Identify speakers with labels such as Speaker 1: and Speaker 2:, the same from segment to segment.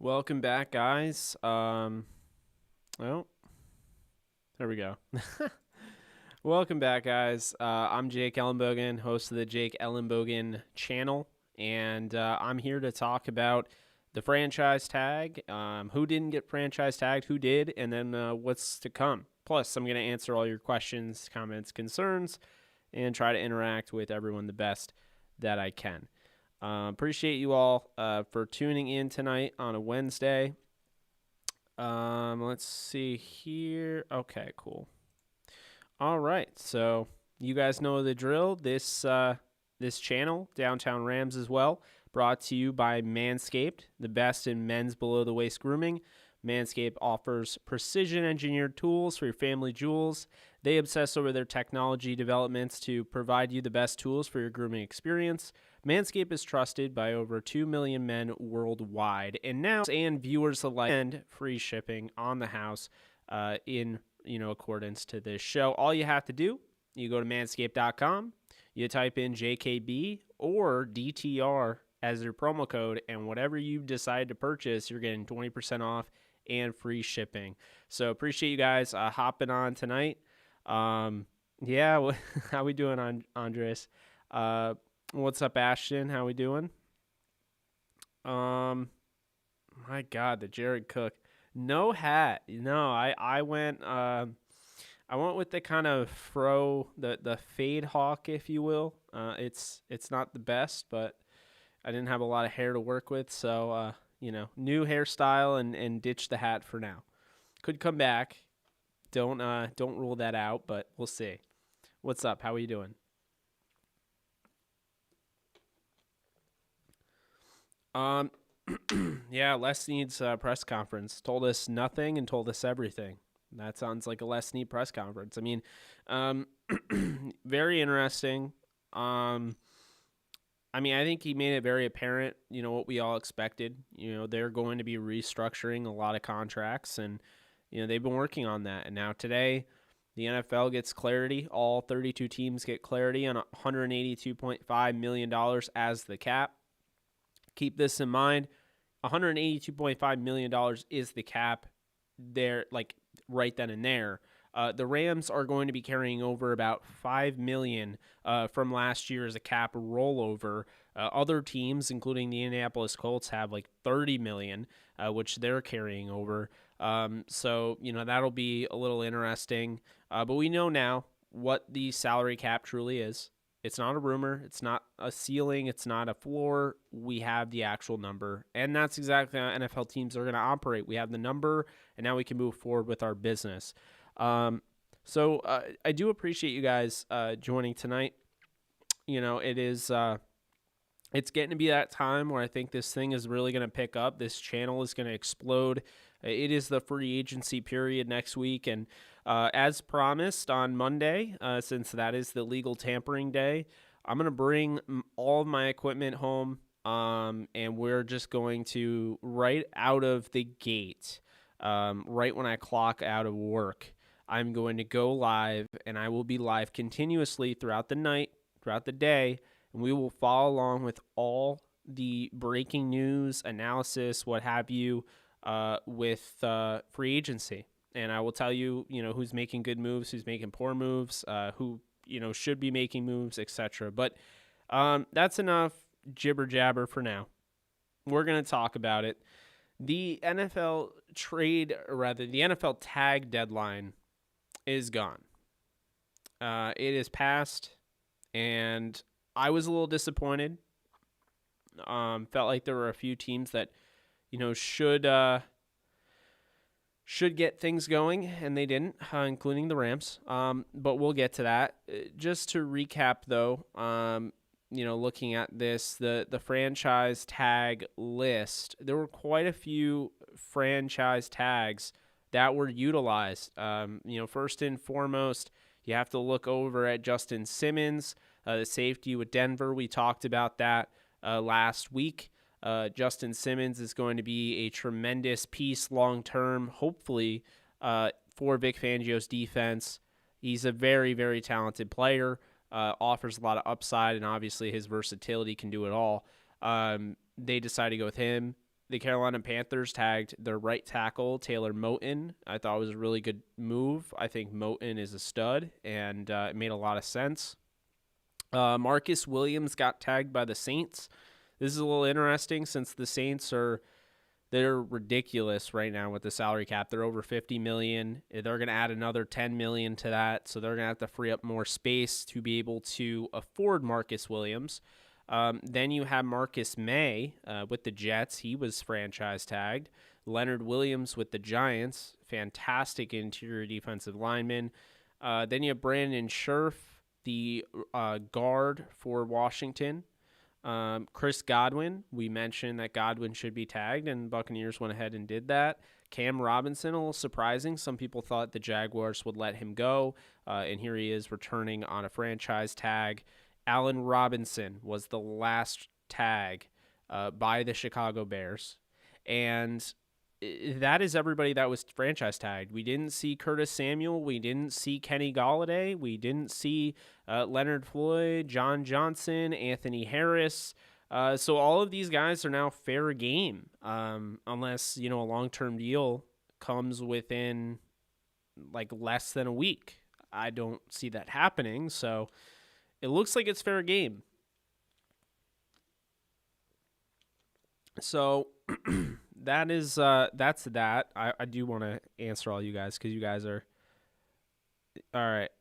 Speaker 1: Welcome back, guys. Oh, there we go. Welcome back, guys. I'm Jake Ellenbogen, host of the Jake Ellenbogen channel, and I'm here to talk about the franchise tag, who didn't get franchise tagged, who did, and then what's to come. Plus, I'm going to answer all your questions, comments, concerns, and try to interact with everyone the best that I can. Appreciate you all for tuning in tonight on a Wednesday. Let's see here. Okay, cool. All right, so you guys know the drill. This channel, Downtown Rams as well, brought to you by Manscaped, the best in men's below-the-waist grooming. Manscaped offers precision-engineered tools for your family jewels. They obsess over their technology developments to provide you the best tools for your grooming experience. Manscaped is trusted by over 2 million men worldwide, and now and viewers alike, and free shipping on the house in accordance to this show. All you have to do, you go to manscaped.com, you type in JKB or DTR as your promo code, and whatever you decide to purchase, you're getting 20% off and free shipping. So appreciate you guys hopping on tonight. Yeah, how we doing, Andres? What's up, Ashton? How we doing? My God, the Jared Cook. No hat. No, I went with the kind of the fade hawk, if you will. It's not the best, but I didn't have a lot of hair to work with, so new hairstyle and ditch the hat for now. Could come back. Don't rule that out, but we'll see. What's up? How are you doing? Yeah, Les Need's press conference told us nothing and told us everything. That sounds like a Les Need press conference. I mean, very interesting. I think he made it very apparent, what we all expected. They're going to be restructuring a lot of contracts, and, they've been working on that. And now today, the NFL gets clarity. All 32 teams get clarity on $182.5 million as the cap. Keep this in mind. $182.5 million is the cap there, like right then and there. The Rams are going to be carrying over about $5 million from last year as a cap rollover. Other teams, including the Indianapolis Colts, have like $30 million, which they're carrying over. So that'll be a little interesting. But we know now what the salary cap truly is. It's not a rumor. It's not a ceiling. It's not a floor. We have the actual number. And that's exactly how NFL teams are going to operate. We have the number, and now we can move forward with our business. So I do appreciate you guys joining tonight. It is it's getting to be that time where I think this thing is really going to pick up. This channel is going to explode. It is the free agency period next week, and as promised on Monday, since that is the legal tampering day, I'm going to bring all of my equipment home, and we're just going to, right out of the gate, right when I clock out of work, I'm going to go live, and I will be live continuously throughout the night, throughout the day, and we will follow along with all the breaking news, analysis, what have you, with free agency. And I will tell you, who's making good moves, who's making poor moves, who, should be making moves, etc. But that's enough jibber jabber for now. We're going to talk about it. The NFL tag deadline is gone. It is past, and I was a little disappointed. Felt like there were a few teams that, should get things going, and they didn't, including the Rams. But we'll get to that. Just to recap, though, looking at this, the franchise tag list, there were quite a few franchise tags that were utilized. First and foremost, you have to look over at Justin Simmons, the safety with Denver. We talked about that last week. Justin Simmons is going to be a tremendous piece long-term, hopefully, for Vic Fangio's defense. He's a very, very talented player, offers a lot of upside, and obviously his versatility can do it all. They decided to go with him. the Carolina Panthers tagged their right tackle, Taylor Moton. I thought it was a really good move. I think Moton is a stud, and it made a lot of sense. Marcus Williams got tagged by the Saints. This is a little interesting since the Saints they're ridiculous right now with the salary cap. They're over $50 million. They're going to add another $10 million to that, so they're going to have to free up more space to be able to afford Marcus Williams. Then you have Marcus May with the Jets. He was franchise tagged. Leonard Williams with the Giants. Fantastic interior defensive lineman. Then you have Brandon Scherf, the guard for Washington. Chris Godwin, we mentioned that Godwin should be tagged, and Buccaneers went ahead and did that. Cam Robinson, a little surprising. Some people thought the Jaguars would let him go, and here he is returning on a franchise tag. Allen Robinson was the last tag by the Chicago Bears, and that is everybody that was franchise tagged. We didn't see Curtis Samuel. We didn't see Kenny Golladay. We didn't see Leonard Floyd, John Johnson, Anthony Harris. So all of these guys are now fair game, unless a long-term deal comes within like less than a week. I don't see that happening, so it looks like it's fair game. So that's that. I do want to answer all you guys because you guys are all right.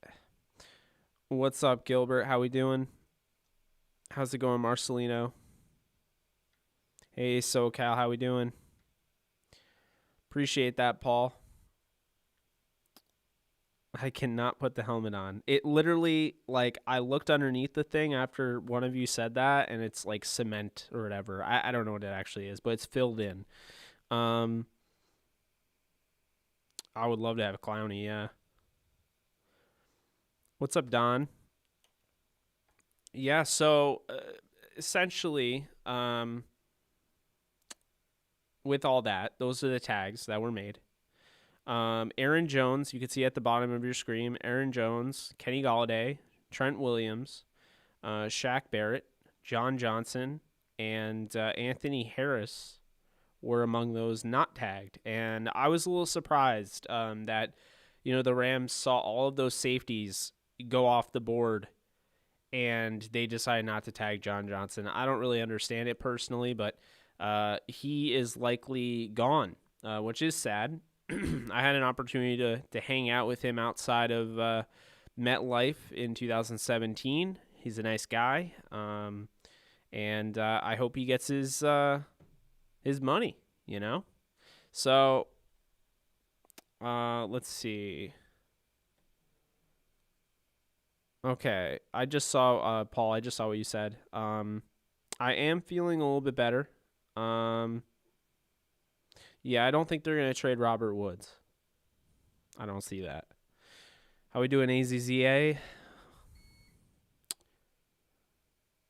Speaker 1: What's up, Gilbert? How we doing? How's it going, Marcelino? Hey, SoCal, how we doing? Appreciate that, Paul. I cannot put the helmet on. It literally, like, I looked underneath the thing after one of you said that, and it's like cement or whatever. I don't know what it actually is, but it's filled in. I would love to have a Clowney, yeah. What's up, Don? Yeah, so essentially, with all that, those are the tags that were made. Aaron Jones, you can see at the bottom of your screen, Aaron Jones, Kenny Golladay, Trent Williams, Shaq Barrett, John Johnson, and Anthony Harris were among those not tagged. And I was a little surprised that, the Rams saw all of those safeties go off the board and they decided not to tag John Johnson. I don't really understand it personally, but he is likely gone, which is sad. I had an opportunity to hang out with him outside of MetLife in 2017. He's a nice guy, and I hope he gets his money. So let's see. Okay, I just saw Paul. I just saw what you said. I am feeling a little bit better. Yeah, I don't think they're going to trade Robert Woods. I don't see that. How we doing, AZZA?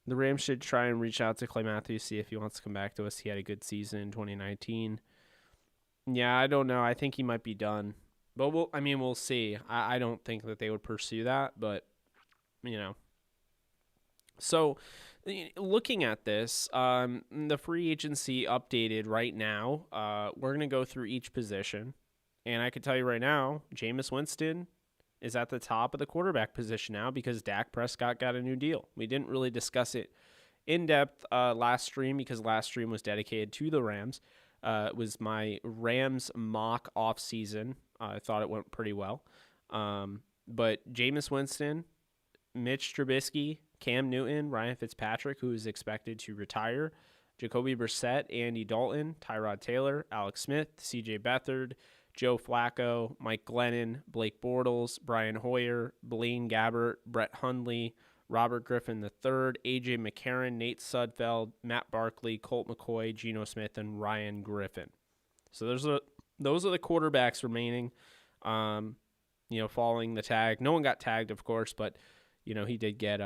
Speaker 1: The Rams should try and reach out to Clay Matthews, see if he wants to come back to us. He had a good season in 2019. Yeah, I don't know. I think he might be done. But we'll see. I don't think that they would pursue that, but, So, looking at this, the free agency updated right now. We're going to go through each position. And I can tell you right now, Jameis Winston is at the top of the quarterback position now because Dak Prescott got a new deal. We didn't really discuss it in depth last stream because last stream was dedicated to the Rams. It was my Rams mock offseason. I thought it went pretty well. But Jameis Winston, Mitch Trubisky, Cam Newton, Ryan Fitzpatrick, who is expected to retire, Jacoby Brissett, Andy Dalton, Tyrod Taylor, Alex Smith, C.J. Beathard, Joe Flacco, Mike Glennon, Blake Bortles, Brian Hoyer, Blaine Gabbert, Brett Hundley, Robert Griffin III, A.J. McCarron, Nate Sudfeld, Matt Barkley, Colt McCoy, Geno Smith, and Ryan Griffin. So those are the quarterbacks remaining, following the tag. No one got tagged, of course, but, he did get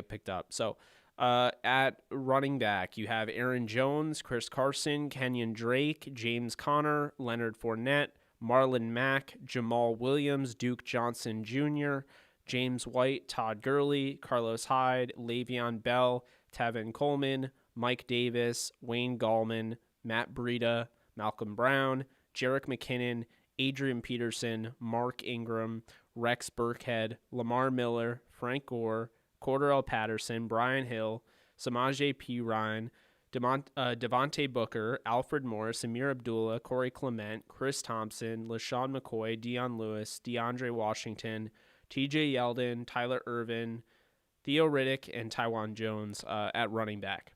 Speaker 1: picked up. So at running back, you have Aaron Jones, Chris Carson, Kenyon Drake, James Conner, Leonard Fournette, Marlon Mack, Jamal Williams, Duke Johnson Jr., James White, Todd Gurley, Carlos Hyde, Le'Veon Bell, Tevin Coleman, Mike Davis, Wayne Gallman, Matt Breida, Malcolm Brown, Jerick McKinnon, Adrian Peterson, Mark Ingram, Rex Burkhead, Lamar Miller, Frank Gore, Cordarrelle Patterson, Brian Hill, Samaje Perine, Devontae Booker, Alfred Morris, Amir Abdullah, Corey Clement, Chris Thompson, LaShawn McCoy, Dion Lewis, DeAndre Washington, TJ Yeldon, Tyler Irvin, Theo Riddick, and Tywan Jones at running back.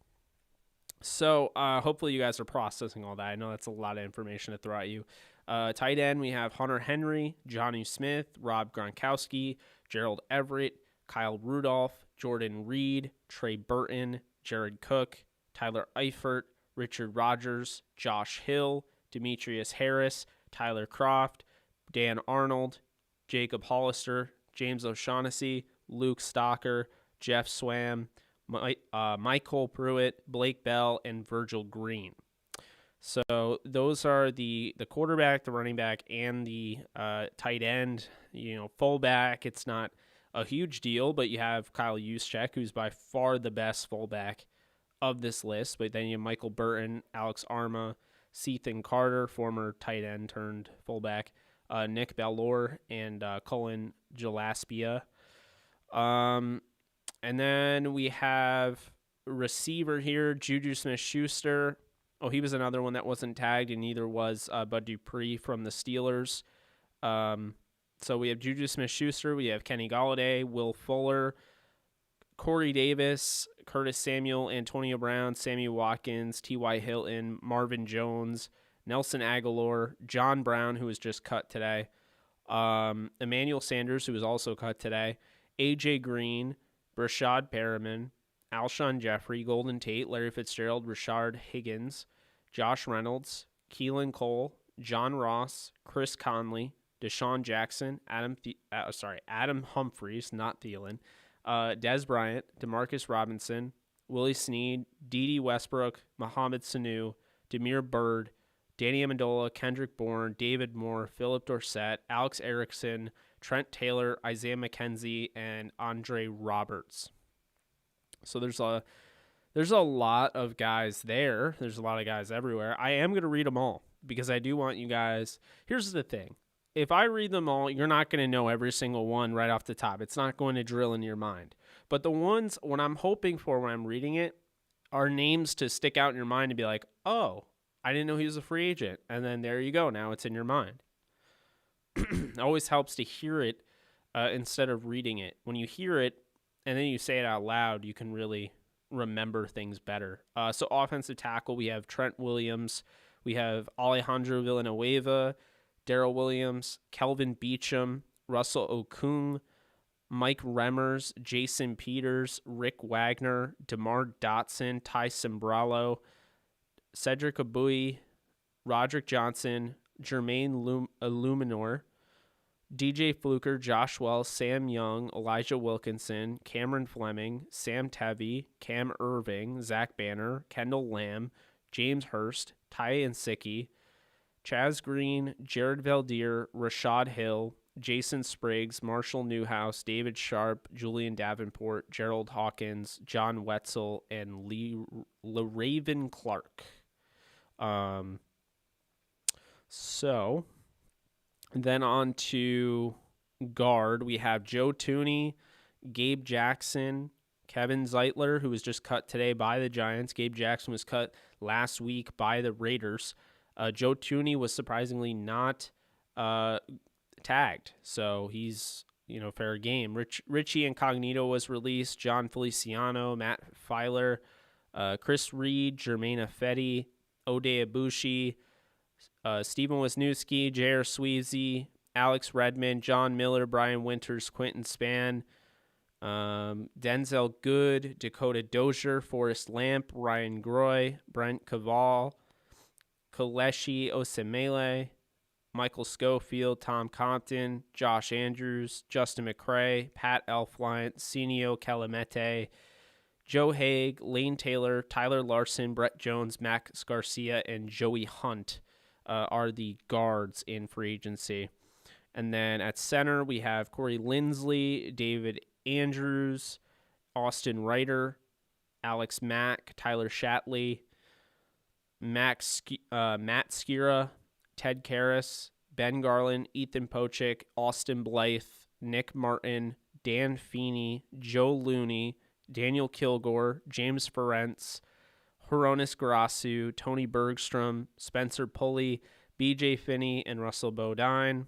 Speaker 1: So hopefully you guys are processing all that. I know that's a lot of information to throw at you. Tight end, we have Hunter Henry, Jonnu Smith, Rob Gronkowski, Gerald Everett, Kyle Rudolph, Jordan Reed, Trey Burton, Jared Cook, Tyler Eifert, Richard Rodgers, Josh Hill, Demetrius Harris, Tyler Croft, Dan Arnold, Jacob Hollister, James O'Shaughnessy, Luke Stocker, Jeff Swam, Michael Pruitt, Blake Bell, and Virgil Green. So those are the quarterback, the running back, and the tight end. Fullback, it's not a huge deal, but you have Kyle Juszczyk, who's by far the best fullback of this list. But then you have Michael Burton, Alex Arma, Ethan Carter, former tight end turned fullback, Nick Bellore, and Cullen Gillespie. And then we have receiver here, Juju Smith-Schuster. Oh, he was another one that wasn't tagged, and neither was Bud Dupree from the Steelers. So we have Juju Smith-Schuster, we have Kenny Golladay, Will Fuller, Corey Davis, Curtis Samuel, Antonio Brown, Sammy Watkins, T.Y. Hilton, Marvin Jones, Nelson Aguilar, John Brown, who was just cut today, Emmanuel Sanders, who was also cut today, A.J. Green, Brashad Perriman, Alshon Jeffrey, Golden Tate, Larry Fitzgerald, Rashard Higgins, Josh Reynolds, Keelan Cole, John Ross, Chris Conley, Deshaun Jackson, Adam Humphries, not Thielen, Dez Bryant, Demarcus Robinson, Willie Snead, Dede Westbrook, Mohamed Sanu, Demir Bird, Danny Amendola, Kendrick Bourne, David Moore, Philip Dorsett, Alex Erickson, Trent Taylor, Isaiah McKenzie, and Andre Roberts. So there's a lot of guys there. There's a lot of guys everywhere. I am going to read them all because I do want you guys. Here's the thing. If I read them all, you're not going to know every single one right off the top. It's not going to drill in your mind. But the ones, what I'm hoping for when I'm reading it, are names to stick out in your mind and be like, oh, I didn't know he was a free agent. And then there you go. Now it's in your mind. It always helps to hear it instead of reading it. When you hear it and then you say it out loud, you can really remember things better. So offensive tackle, we have Trent Williams. We have Alejandro Villanueva, Darrell Williams, Kelvin Beachum, Russell Okung, Mike Remmers, Jason Peters, Rick Wagner, DeMar Dotson, Ty Sembralo, Cedric Abui, Roderick Johnson, Jermaine Illuminor, DJ Fluker, Josh Wells, Sam Young, Elijah Wilkinson, Cameron Fleming, Sam Tevy, Cam Irving, Zach Banner, Kendall Lamb, James Hurst, Ty Nsekhe, Chaz Green, Jared Valdir, Rashad Hill, Jason Spriggs, Marshall Newhouse, David Sharp, Julian Davenport, Gerald Hawkins, John Wetzel, and LeRaven Clark. So then on to guard, we have Joe Thuney, Gabe Jackson, Kevin Zeitler, who was just cut today by the Giants. Gabe Jackson was cut last week by the Raiders. Joe Thuney was surprisingly not tagged, so he's fair game. Richie Incognito was released. John Feliciano, Matt Filer, Chris Reed, Jermaine Ifedi, Ode Ibushi, Stephen Wisniewski, J.R. Sweezy, Alex Redmond, John Miller, Brian Winters, Quentin Spann, Denzel Good, Dakota Dozier, Forrest Lamp, Ryan Groy, Brent Cavall, Kaleshi Osemele, Michael Schofield, Tom Compton, Josh Andrews, Justin McCray, Pat Elflein, Senio Calamete, Joe Haig, Lane Taylor, Tyler Larson, Brett Jones, Max Garcia, and Joey Hunt are the guards in free agency. And then at center, we have Corey Linsley, David Andrews, Austin Reiter, Alex Mack, Tyler Shatley, Matt Skira, Ted Karras, Ben Garland, Ethan Pochik, Austin Blythe, Nick Martin, Dan Feeney, Joe Looney, Daniel Kilgore, James Ferentz, Hronis Garasu, Tony Bergstrom, Spencer Pulley, BJ Finney, and Russell Bodine.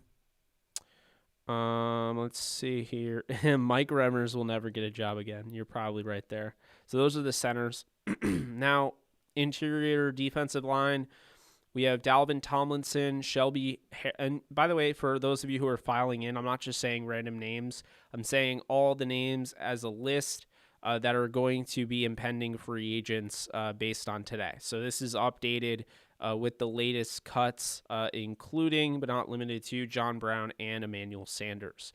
Speaker 1: Let's see here. Mike Remmers will never get a job again. You're probably right there. So those are the centers. Now, interior defensive line, we have Dalvin Tomlinson, Shelby. And by the way, for those of you who are filing in, I'm not just saying random names. I'm saying all the names as a list that are going to be impending free agents based on today. So this is updated with the latest cuts, including but not limited to John Brown and Emmanuel Sanders.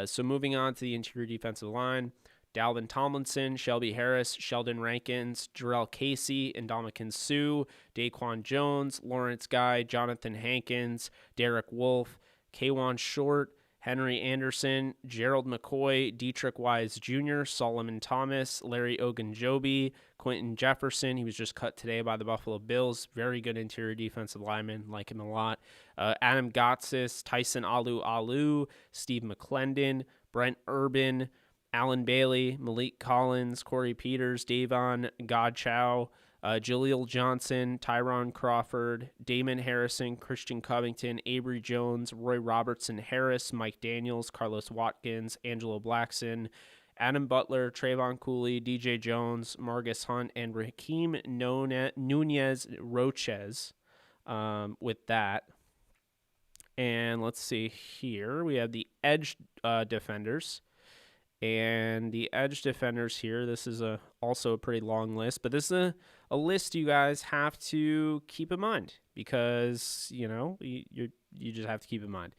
Speaker 1: So moving on to the interior defensive line, Dalvin Tomlinson, Shelby Harris, Sheldon Rankins, Jarrell Casey, Ndamukong Suh, Daquan Jones, Lawrence Guy, Jonathan Hankins, Derek Wolfe, K'Wan Short, Henry Anderson, Gerald McCoy, Dietrich Wise Jr., Solomon Thomas, Larry Ogunjobi, Quentin Jefferson. He was just cut today by the Buffalo Bills. Very good interior defensive lineman. Like him a lot. Adam Gotsis, Tyson Alu, Steve McClendon, Brent Urban, Alan Bailey, Malik Collins, Corey Peters, Davon Godchow, Jaleel Johnson, Tyron Crawford, Damon Harrison, Christian Covington, Avery Jones, Roy Robertson Harris, Mike Daniels, Carlos Watkins, Angelo Blackson, Adam Butler, Trayvon Cooley, DJ Jones, Margus Hunt, and Raheem Nunez Roches with that. And let's see here. We have the edge defenders. And the edge defenders here, this is also a pretty long list, but this is a list you guys have to keep in mind because, you just have to keep in mind.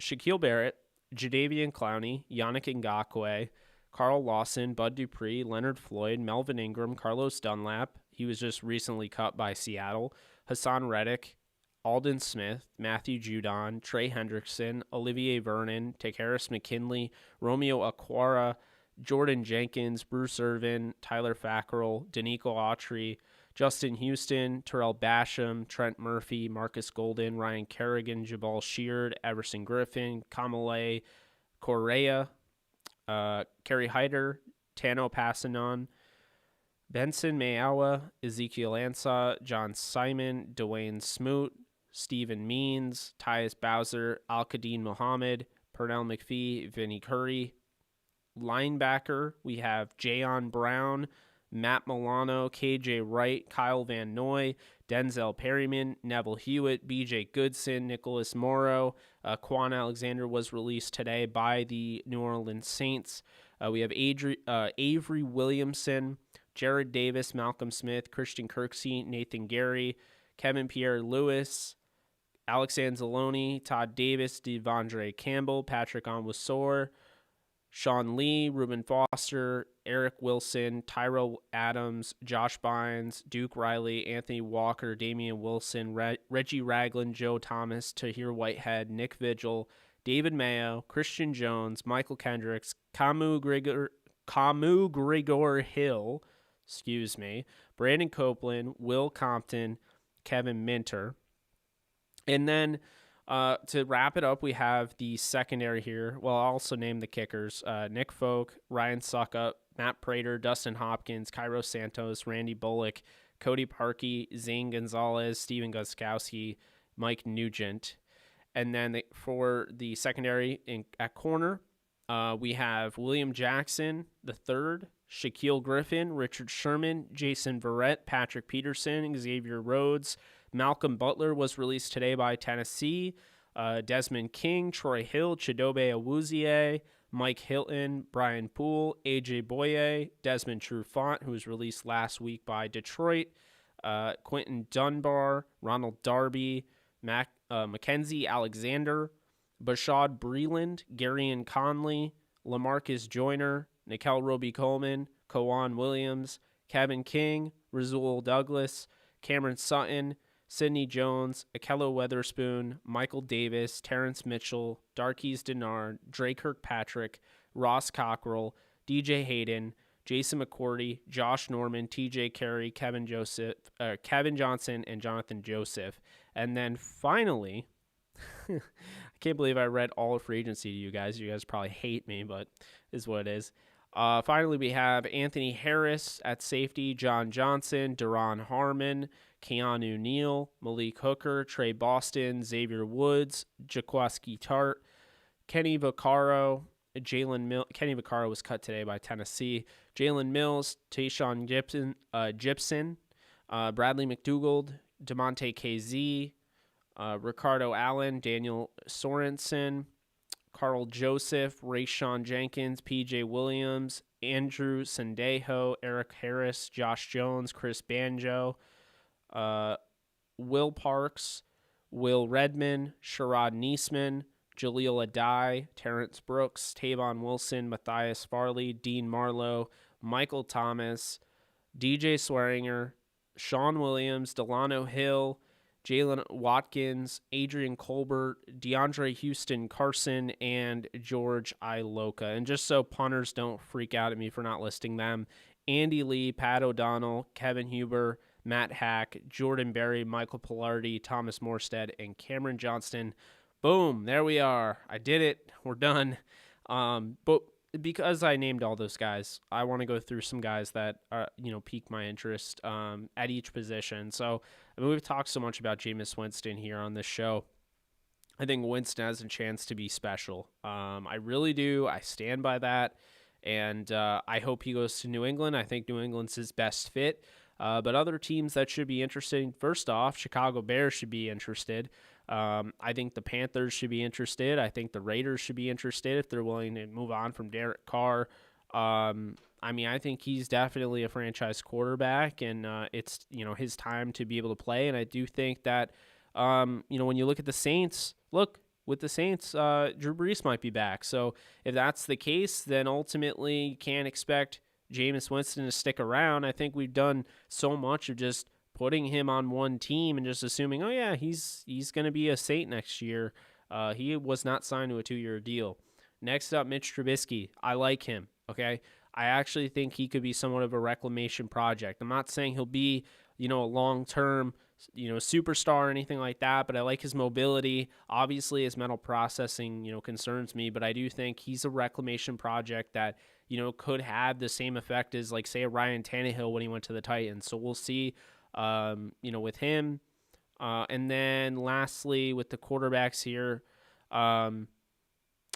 Speaker 1: Shaquille Barrett, Jadeveon Clowney, Yannick Ngakoue, Carl Lawson, Bud Dupree, Leonard Floyd, Melvin Ingram, Carlos Dunlap. He was just recently cut by Seattle. Hassan Reddick, Aldon Smith, Matthew Judon, Trey Hendrickson, Olivier Vernon, Takaris McKinley, Romeo Aquara, Jordan Jenkins, Bruce Irvin, Tyler Fackrell, Danico Autry, Justin Houston, Terrell Basham, Trent Murphy, Marcus Golden, Ryan Kerrigan, Jabal Sheard, Everson Griffin, Kamale Correa, Kerry Hyder, Tano Passanon, Benson Mayawa, Ezekiel Ansah, John Simon, Dwayne Smoot, Stephen Means, Tyus Bowser, Al-Qadim Muhammad, Pernell McPhee, Vinny Curry. Linebacker, we have Jayon Brown, Matt Milano, KJ Wright, Kyle Van Noy, Denzel Perryman, Neville Hewitt, BJ Goodson, Nicholas Morrow. Quan Alexander was released today by the New Orleans Saints. We have Avery Williamson, Jared Davis, Malcolm Smith, Christian Kirksey, Nathan Gary, Kevin Pierre-Louis, Alex Anzalone, Todd Davis, Devondre Campbell, Patrick Onwuasor, Sean Lee, Reuben Foster, Eric Wilson, Tyrell Adams, Josh Bynes, Duke Riley, Anthony Walker, Damian Wilson, Reggie Ragland, Joe Thomas, Tahir Whitehead, Nick Vigil, David Mayo, Christian Jones, Michael Kendricks, Camu Gregor Hill, Brandon Copeland, Will Compton, Kevin Minter. And then to wrap it up, we have the secondary here. Well, I'll also name the kickers. Nick Folk, Ryan Suckup, Matt Prater, Dustin Hopkins, Cairo Santos, Randy Bullock, Cody Parkey, Zane Gonzalez, Steven Gostkowski, Mike Nugent. And then for the secondary at corner, we have William Jackson III, Shaquille Griffin, Richard Sherman, Jason Verrett, Patrick Peterson, Xavier Rhodes, Malcolm Butler was released today by Tennessee, Desmond King, Troy Hill, Chidobe Awuzie, Mike Hilton, Brian Poole, AJ Boye, Desmond Trufant, who was released last week by Detroit, Quentin Dunbar, Ronald Darby, Mackenzie Alexander, Bashad Breeland, Garyon Conley, Lamarcus Joyner, Nikel Roby-Coleman, Kowan Williams, Kevin King, Rasul Douglas, Cameron Sutton, Sidney Jones, Akello Weatherspoon, Michael Davis, Terrence Mitchell, Darqueze Dennard, Drake Kirkpatrick, Ross Cockrell, DJ Hayden, Jason McCourty, Josh Norman, TJ Carey, Kevin Johnson, and Jonathan Joseph. And then finally, I can't believe I read all of free agency to you guys. You guys probably hate me, but is what it is. Finally, we have Anthony Harris at safety, John Johnson, Duron Harmon, Keanu Neal, Malik Hooker, Trey Boston, Xavier Woods, Jaquiski Tart, Kenny Vaccaro, Kenny Vaccaro was cut today by Tennessee. Jalen Mills, Tayshaun Gibson, Bradley McDougald, DeMonte KZ, Ricardo Allen, Daniel Sorensen, Carl Joseph, Rayshawn Jenkins, PJ Williams, Andrew Sendejo, Eric Harris, Josh Jones, Chris Banjo, Will Parks, Will Redman, Sherrod Niesman, Jaleel Adai, Terrence Brooks, Tavon Wilson, Matthias Farley, Dean Marlowe, Michael Thomas, DJ Swearinger, Sean Williams, Delano Hill, Jalen Watkins, Adrian Colbert, DeAndre Houston Carson, and George Iloka. And just so punters don't freak out at me for not listing them, Andy Lee, Pat O'Donnell, Kevin Huber, Matt Hack, Jordan Berry, Michael Pilardi, Thomas Morstead, and Cameron Johnston. Boom, there we are. I did it. We're done. But because I named all those guys, I want to go through some guys that pique my interest at each position. So, I mean, we've talked so much about Jameis Winston here on this show. I think Winston has a chance to be special. I really do. I stand by that. And I hope he goes to New England. I think New England's his best fit. But other teams that should be interested, first off, Chicago Bears should be interested. I think the Panthers should be interested. I think the Raiders should be interested if they're willing to move on from Derek Carr. I think he's definitely a franchise quarterback, and it's his time to be able to play. And I do think that when you look at the Saints, with the Saints, Drew Brees might be back. So if that's the case, then ultimately you can't expect Jameis Winston to stick around. I think we've done so much of just putting him on one team and just assuming, oh yeah, he's going to be a Saint next year. He was not signed to a 2-year deal. Next up, Mitch Trubisky. I like him. Okay, I actually think he could be somewhat of a reclamation project. I'm not saying he'll be a long-term superstar or anything like that, but I like his mobility. Obviously, his mental processing concerns me, but I do think he's a reclamation project that could have the same effect as, like, say, a Ryan Tannehill when he went to the Titans. So we'll see, with him. And then lastly, with the quarterbacks here,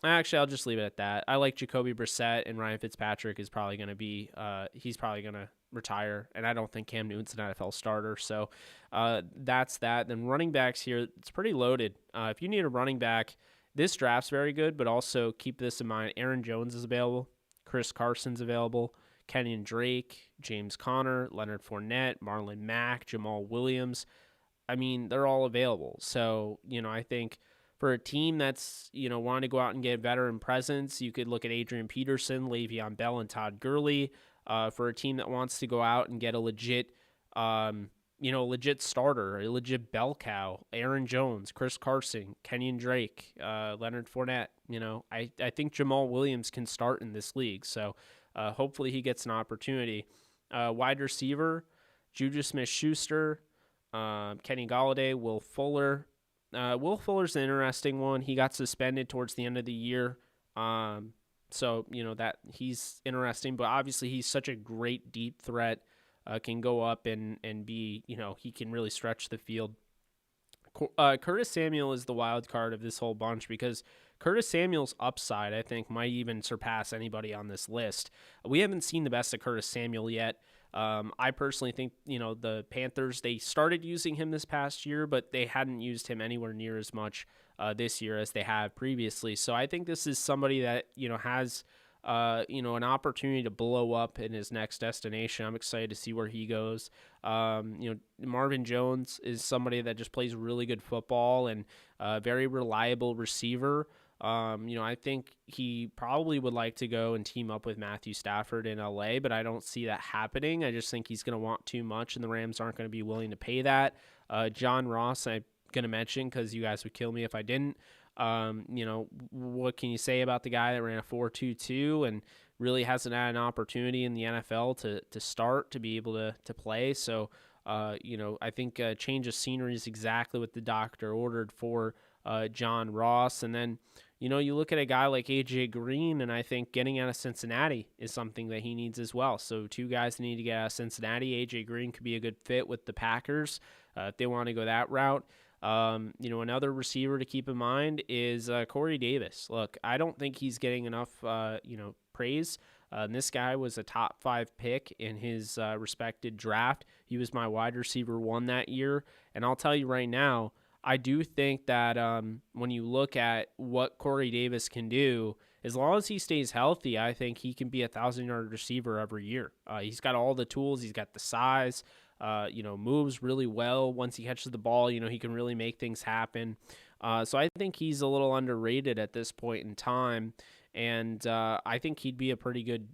Speaker 1: actually, I'll just leave it at that. I like Jacoby Brissett, and Ryan Fitzpatrick is probably going to be, he's probably going to retire, and I don't think Cam Newton's an NFL starter. So that's that. Then running backs here, it's pretty loaded. If you need a running back, this draft's very good, but also keep this in mind. Aaron Jones is available. Chris Carson's available. Kenyon Drake, James Conner, Leonard Fournette, Marlon Mack, Jamal Williams. I mean, they're all available. So, I think for a team that's, wanting to go out and get veteran presence, you could look at Adrian Peterson, Le'Veon Bell, and Todd Gurley. For a team that wants to go out and get a legit, legit starter, a legit bell cow, Aaron Jones, Chris Carson, Kenyon Drake, Leonard Fournette. I think Jamal Williams can start in this league. So hopefully he gets an opportunity. Wide receiver, Juju Smith-Schuster, Kenny Golladay, Will Fuller. Will Fuller's an interesting one. He got suspended towards the end of the year. So, that he's interesting, but obviously he's such a great deep threat, can go up and be, he can really stretch the field. Curtis Samuel is the wild card of this whole bunch because Curtis Samuel's upside, I think, might even surpass anybody on this list. We haven't seen the best of Curtis Samuel yet. I personally think, the Panthers, they started using him this past year, but they hadn't used him anywhere near as much this year as they have previously. So I think this is somebody that, has, an opportunity to blow up in his next destination. I'm excited to see where he goes. Marvin Jones is somebody that just plays really good football and a very reliable receiver. I think he probably would like to go and team up with Matthew Stafford in LA, but I don't see that happening. I just think he's going to want too much, and the Rams aren't going to be willing to pay that. John Ross, I'm going to mention because you guys would kill me if I didn't. What can you say about the guy that ran a 4.22 and really hasn't had an opportunity in the NFL to start, to be able to play. So, I think change of scenery is exactly what the doctor ordered for John Ross. And then, you look at a guy like AJ Green, and I think getting out of Cincinnati is something that he needs as well. So two guys need to get out of Cincinnati. AJ Green could be a good fit with the Packers if they want to go that route. Another receiver to keep in mind is Corey Davis. Look, I don't think he's getting enough, praise. This guy was a top 5 pick in his respected draft. He was my wide receiver 1 that year. And I'll tell you right now, I do think that when you look at what Corey Davis can do, as long as he stays healthy, I think he can be a 1,000-yard receiver every year. He's got all the tools. He's got the size. Moves really well. Once he catches the ball, he can really make things happen. So I think he's a little underrated at this point in time. And I think he'd be a pretty good,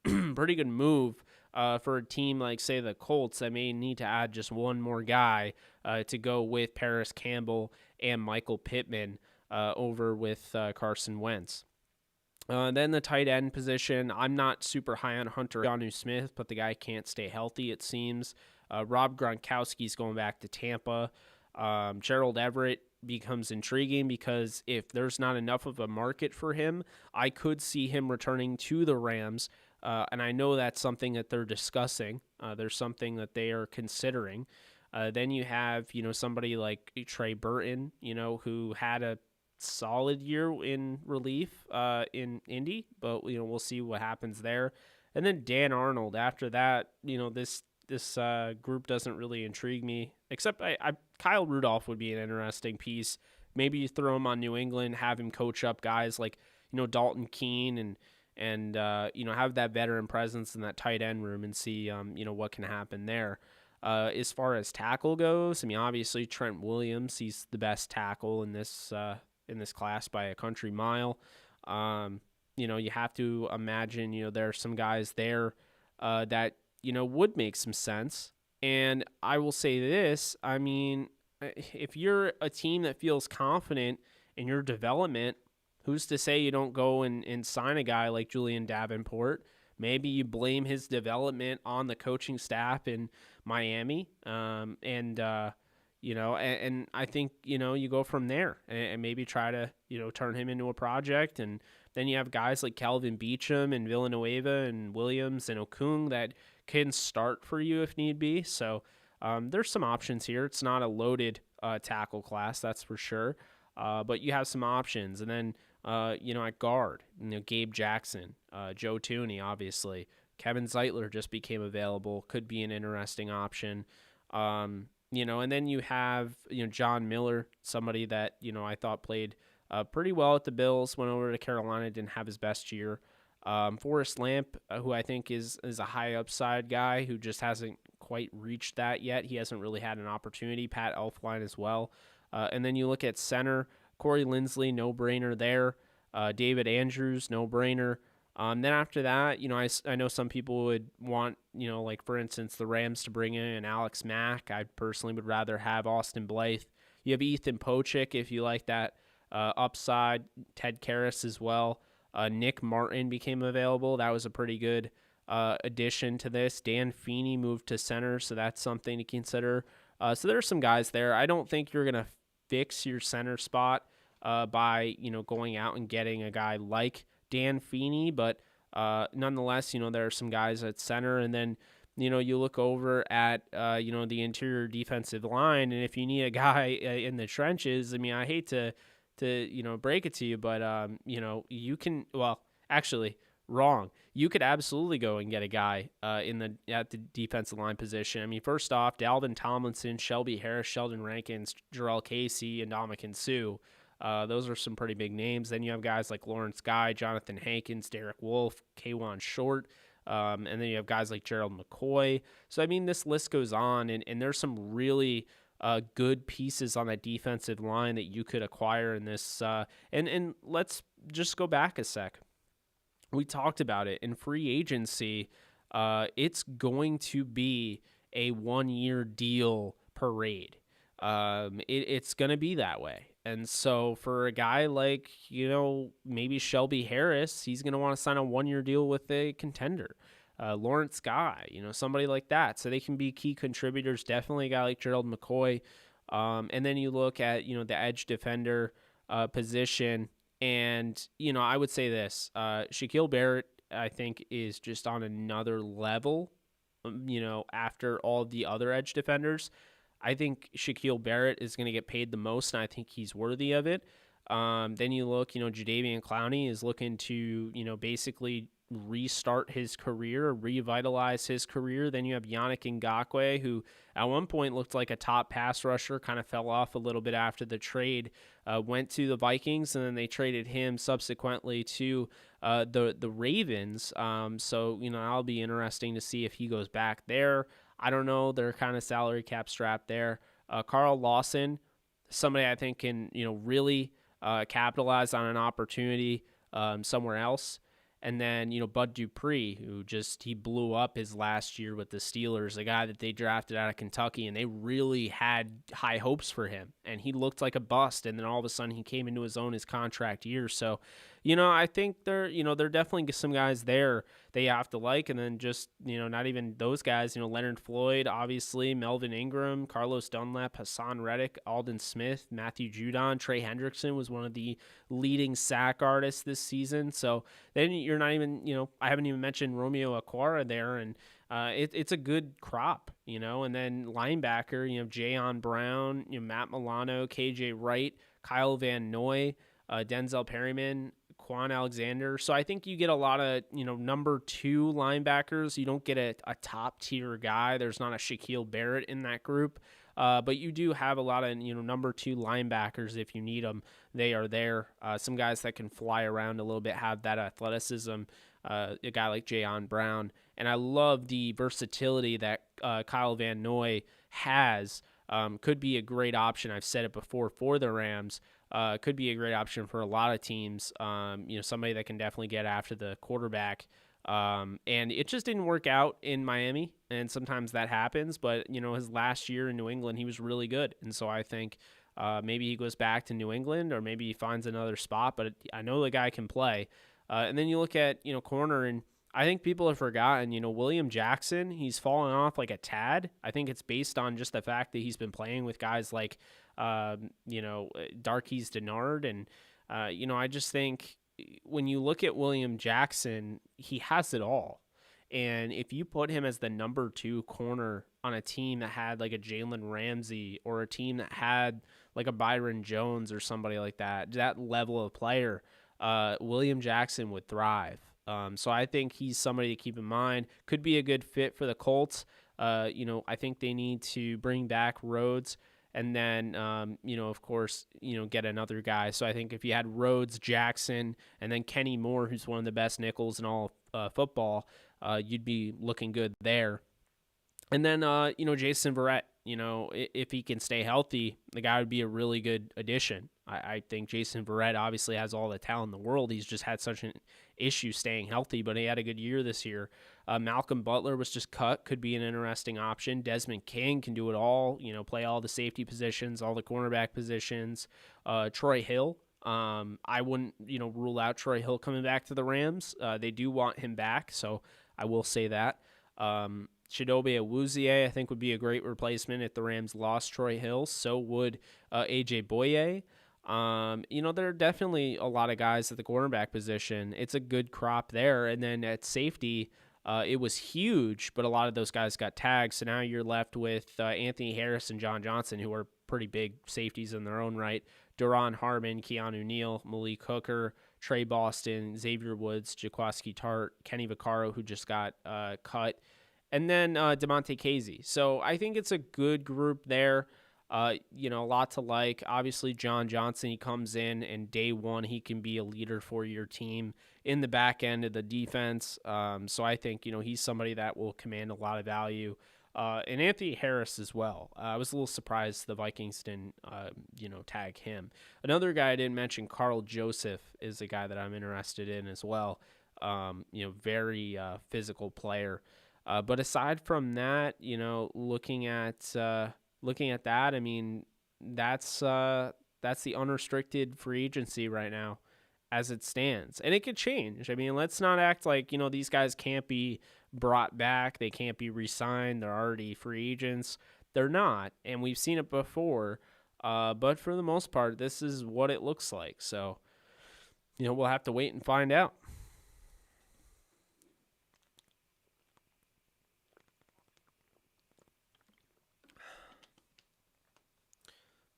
Speaker 1: pretty good move for a team like, say, the Colts. I may need to add just one more guy to go with Paris Campbell and Michael Pittman over with Carson Wentz. Then the tight end position, I'm not super high on Hunter Jonnu Smith, but the guy can't stay healthy, it seems. Rob Gronkowski's going back to Tampa. Gerald Everett becomes intriguing because if there's not enough of a market for him, I could see him returning to the Rams. And I know that's something that they're discussing. There's something that they are considering. Then you have, somebody like Trey Burton, who had a solid year in relief in Indy, but we'll see what happens there. And then Dan Arnold. After that, this group doesn't really intrigue me, except Kyle Rudolph would be an interesting piece. Maybe you throw him on New England, have him coach up guys like Dalton Keene and have that veteran presence in that tight end room and see what can happen there. As far as tackle goes, obviously Trent Williams, he's the best tackle in this class by a country mile. You have to imagine, there are some guys there that, would make some sense. And I will say this, if you're a team that feels confident in your development, who's to say you don't go and sign a guy like Julian Davenport? Maybe you blame his development on the coaching staff in Miami. And I think, you go from there and maybe try to, turn him into a project. And then you have guys like Calvin Beachum and Villanueva and Williams and Okung that can start for you if need be. So there's some options here. It's not a loaded tackle class, that's for sure. But you have some options. And then, at guard, Gabe Jackson, Joe Tooney, obviously. Kevin Zeitler just became available. Could be an interesting option. And then you have, John Miller, somebody that, I thought played pretty well at the Bills, went over to Carolina, didn't have his best year. Forrest Lamp, who I think is a high upside guy who just hasn't quite reached that yet. He hasn't really had an opportunity. Pat Elflein as well. And then you look at center, Corey Linsley, no-brainer there. David Andrews, no-brainer. Then after that, I know some people would want, like, for instance, the Rams to bring in Alex Mack. I personally would rather have Austin Blythe. You have Ethan Pochik if you like that upside. Ted Karras as well. Nick Martin became available. That was a pretty good addition to this. Dan Feeney moved to center, so that's something to consider. So there are some guys there. I don't think you're going to fix your center spot by, going out and getting a guy like Dan Feeney, but nonetheless, there are some guys at center. And then, you look over at, the interior defensive line, and if you need a guy in the trenches, I hate to break it to you, but, you can, actually, wrong. You could absolutely go and get a guy at the defensive line position. First off, Dalvin Tomlinson, Shelby Harris, Sheldon Rankins, Jarrell Casey, and Ndamukong Suh. Those are some pretty big names. Then you have guys like Lawrence Guy, Jonathan Hankins, Derek Wolfe, K'Wan Short, and then you have guys like Gerald McCoy. So, this list goes on, and there's some really good pieces on that defensive line that you could acquire in this. And let's just go back a sec. We talked about it. In free agency, it's going to be a one-year deal parade. It's going to be that way. And so for a guy like, maybe Shelby Harris, he's going to want to sign a 1-year deal with a contender. Lawrence Guy, somebody like that. So they can be key contributors. Definitely a guy like Gerald McCoy. And then you look at, the edge defender position. And, I would say this Shaquille Barrett, I think, is just on another level, after all the other edge defenders. I think Shaquille Barrett is going to get paid the most, and I think he's worthy of it. Then you look, Jadeveon Clowney is looking to, basically restart his career, revitalize his career. Then you have Yannick Ngakoue, who at one point looked like a top pass rusher, kind of fell off a little bit after the trade, went to the Vikings, and then they traded him subsequently to the Ravens. So, that'll be interesting to see if he goes back there. I don't know. They're kind of salary cap strapped there. Carl Lawson, somebody I think can, really capitalize on an opportunity somewhere else. And then, Bud Dupree, who he blew up his last year with the Steelers, a guy that they drafted out of Kentucky, and they really had high hopes for him. And he looked like a bust, and then all of a sudden he came into his own his contract year. So, I think there are definitely some guys there they have to like, and then just, not even those guys, Leonard Floyd, obviously, Melvin Ingram, Carlos Dunlap, Hassan Reddick, Alden Smith, Matthew Judon, Trey Hendrickson was one of the leading sack artists this season. So then you're not even, I haven't even mentioned Romeo Aquara there, and it's a good crop, and then linebacker, Jayon Brown, Matt Milano, KJ Wright, Kyle Van Noy, Denzel Perryman, Quan Alexander. So I think you get a lot of, number 2 linebackers. You don't get a top tier guy. There's not a Shaquille Barrett in that group. But you do have a lot of, number 2 linebackers if you need them. They are there. Some guys that can fly around a little bit, have that athleticism. A guy like Jayon Brown. And I love the versatility that Kyle Van Noy has. Could be a great option. I've said it before for the Rams. Could be a great option for a lot of teams. Somebody that can definitely get after the quarterback. And it just didn't work out in Miami, and sometimes that happens. But, his last year in New England, he was really good. And so I think maybe he goes back to New England, or maybe he finds another spot. But I know the guy can play. And then you look at, corner, and I think people have forgotten, William Jackson, he's fallen off like a tad. I think it's based on just the fact that he's been playing with guys like, Darqueze Dennard. And, I just think when you look at William Jackson, he has it all. And if you put him as the number 2 corner on a team that had like a Jalen Ramsey, or a team that had like a Byron Jones or somebody like that level of player, William Jackson would thrive. So I think he's somebody to keep in mind. Could be a good fit for the Colts. I think they need to bring back Rhodes, and then, of course, get another guy. So I think if you had Rhodes, Jackson, and then Kenny Moore, who's one of the best nickels in all football, you'd be looking good there. And then, Jason Verrett, if he can stay healthy, the guy would be a really good addition. I think Jason Verrett obviously has all the talent in the world. He's just had such an issue staying healthy, but he had a good year this year. Malcolm Butler was just cut, could be an interesting option. Desmond King can do it all, play all the safety positions, all the cornerback positions. Troy Hill, I wouldn't, rule out Troy Hill coming back to the Rams. They do want him back, so I will say that. Chidobe Awuzie, I think, would be a great replacement if the Rams lost Troy Hill. So would AJ Boye. There are definitely a lot of guys at the cornerback position. It's a good crop there. And then at safety, it was huge, but a lot of those guys got tagged. So now you're left with Anthony Harris and John Johnson, who are pretty big safeties in their own right. Duron Harmon, Keanu Neal, Malik Hooker, Trey Boston, Xavier Woods, Jaquaski Tart, Kenny Vaccaro, who just got cut, and then DeMonte Casey. So I think it's a good group there. A lot to like. Obviously, John Johnson, he comes in, and day one, he can be a leader for your team in the back end of the defense. So I think, he's somebody that will command a lot of value. And Anthony Harris as well. I was a little surprised the Vikings didn't, tag him. Another guy I didn't mention, Carl Joseph, is a guy that I'm interested in as well. Very physical player. But aside from that, looking at that, I mean, that's That's the unrestricted free agency right now as it stands. And it could change. I mean, let's not act like, these guys can't be brought back. They can't be re-signed. They're already free agents. They're not. And we've seen it before. But for the most part, this is what it looks like. So, we'll have to wait and find out.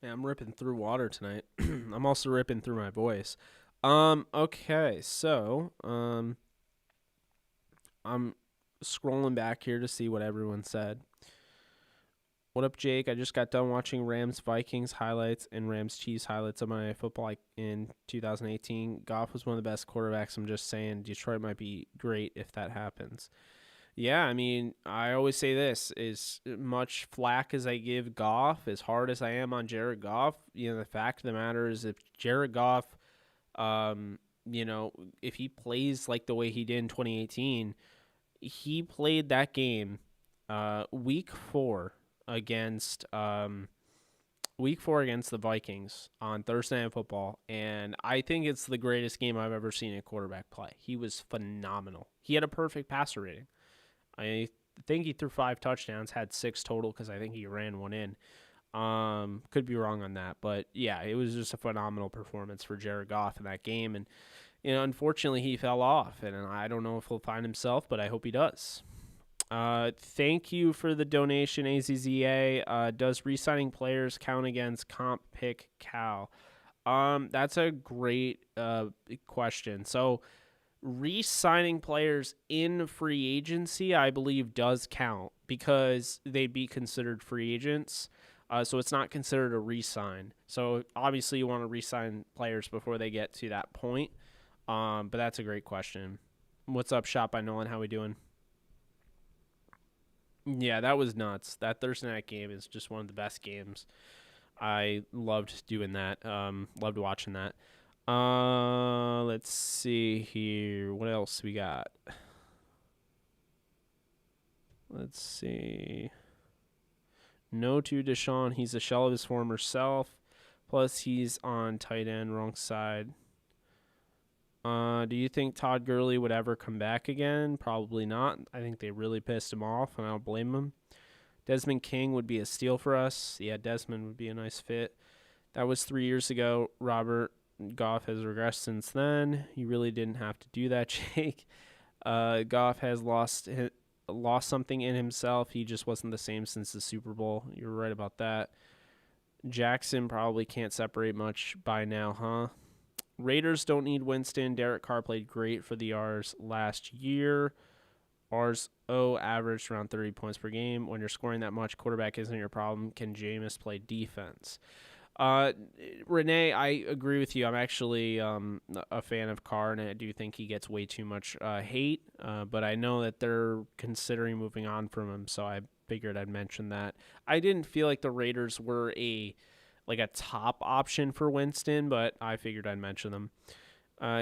Speaker 1: Man, I'm ripping through water tonight. I'm also ripping through my voice. Okay, so I'm scrolling back here to see what everyone said. What up, Jake? I just got done watching Rams Vikings highlights and Rams Chiefs highlights of my football in 2018. Goff was one of the best quarterbacks. I'm just saying Detroit might be great if that happens. Yeah, I mean, I always say this, as much flack as I give Goff, as hard as I am on Jared Goff, the fact of the matter is if Jared Goff, if he plays like the way he did in 2018, he played that game week 4 against the Vikings on Thursday Night Football, and I think it's the greatest game I've ever seen a quarterback play. He was phenomenal. He had a perfect passer rating. I think he threw 5 touchdowns, had 6 total because I think he ran one in. Could be wrong on that, but yeah, it was just a phenomenal performance for Jared Goff in that game. And unfortunately, he fell off, and I don't know if he'll find himself, but I hope he does. Thank you for the donation, AZZA. Does re-signing players count against comp pick Cal? That's a great question. So, re-signing players in free agency, I believe, does count because they'd be considered free agents. So it's not considered a re-sign. So obviously you want to re-sign players before they get to that point. But that's a great question. What's up, Shot by Nolan? How we doing? Yeah, that was nuts. That Thursday night game is just one of the best games. I loved doing that. Loved watching that. Let's see here. What else we got? Let's see. No to Deshaun. He's a shell of his former self. Plus, he's on tight end, wrong side. Do you think Todd Gurley would ever come back again? Probably not. I think they really pissed him off, and I don't blame him. Desmond King would be a steal for us. Yeah, Desmond would be a nice fit. That was 3 years ago, Robert. Goff has regressed since then. You really didn't have to do that, Jake. Goff has lost something in himself. He just wasn't the same since the Super Bowl. You're right about that. Jackson probably can't separate much by now, huh? Raiders don't need Winston. Derek Carr played great for the R's last year. R's averaged around 30 points per game. When you're scoring that much, quarterback isn't your problem. Can Jameis play defense? Renee, I agree with you. I'm actually a fan of Carr, and I do think he gets way too much hate. But I know that they're considering moving on from him, so I figured I'd mention that. I didn't feel like the Raiders were a top option for Winston, but I figured I'd mention them.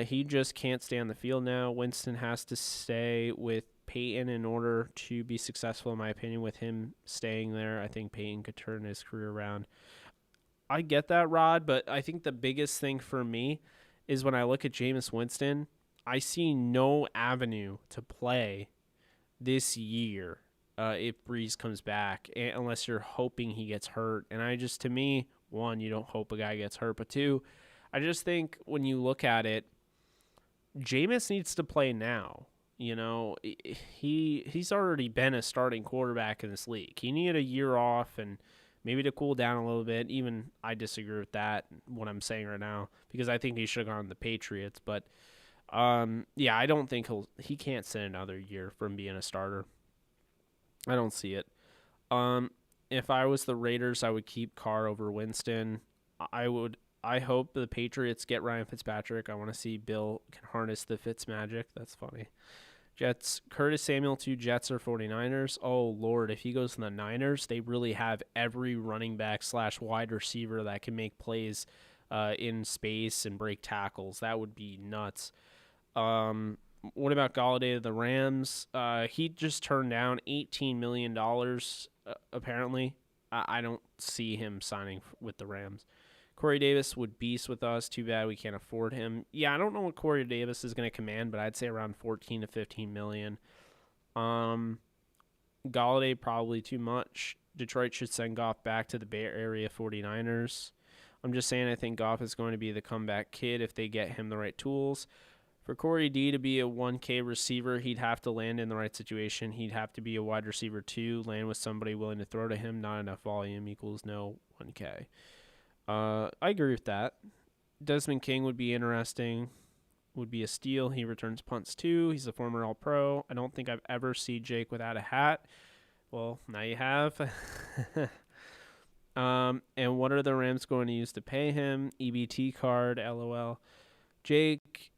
Speaker 1: He just can't stay on the field now. Winston has to stay with Peyton in order to be successful, in my opinion. With him staying there, I think Peyton could turn his career around. I get that, Rod, but I think the biggest thing for me is when I look at Jameis Winston, I see no avenue to play this year if Breeze comes back, unless you're hoping he gets hurt. And to me, one, you don't hope a guy gets hurt, but two, I just think when you look at it, Jameis needs to play now. He's already been a starting quarterback in this league. He needed a year off and maybe to cool down a little bit. Even I disagree with that, what I'm saying right now, because I think he should have gone to the Patriots. But, I don't think he can't sit another year from being a starter. I don't see it. If I was the Raiders, I would keep Carr over Winston. I hope the Patriots get Ryan Fitzpatrick. I want to see Bill can harness the Fitz magic. That's funny. Jets, Curtis Samuel to Jets or 49ers. Oh, Lord, if he goes to the Niners, they really have every running back / wide receiver that can make plays in space and break tackles. That would be nuts. What about Golladay to the Rams? He just turned down $18 million, apparently. I don't see him signing with the Rams. Corey Davis would beast with us. Too bad we can't afford him. Yeah, I don't know what Corey Davis is going to command, but I'd say around 14 to 15 million. Galladay probably too much. Detroit should send Goff back to the Bay Area 49ers. I'm just saying I think Goff is going to be the comeback kid if they get him the right tools. For Corey D to be a 1K receiver, he'd have to land in the right situation. He'd have to be a wide receiver 2, land with somebody willing to throw to him. Not enough volume equals no 1K. I agree with that. Desmond King would be interesting. Would be a steal. He returns punts too. He's a former All-Pro. I don't think I've ever seen Jake without a hat. Well, now you have. And what are the Rams going to use to pay him? EBT card, LOL. Jake,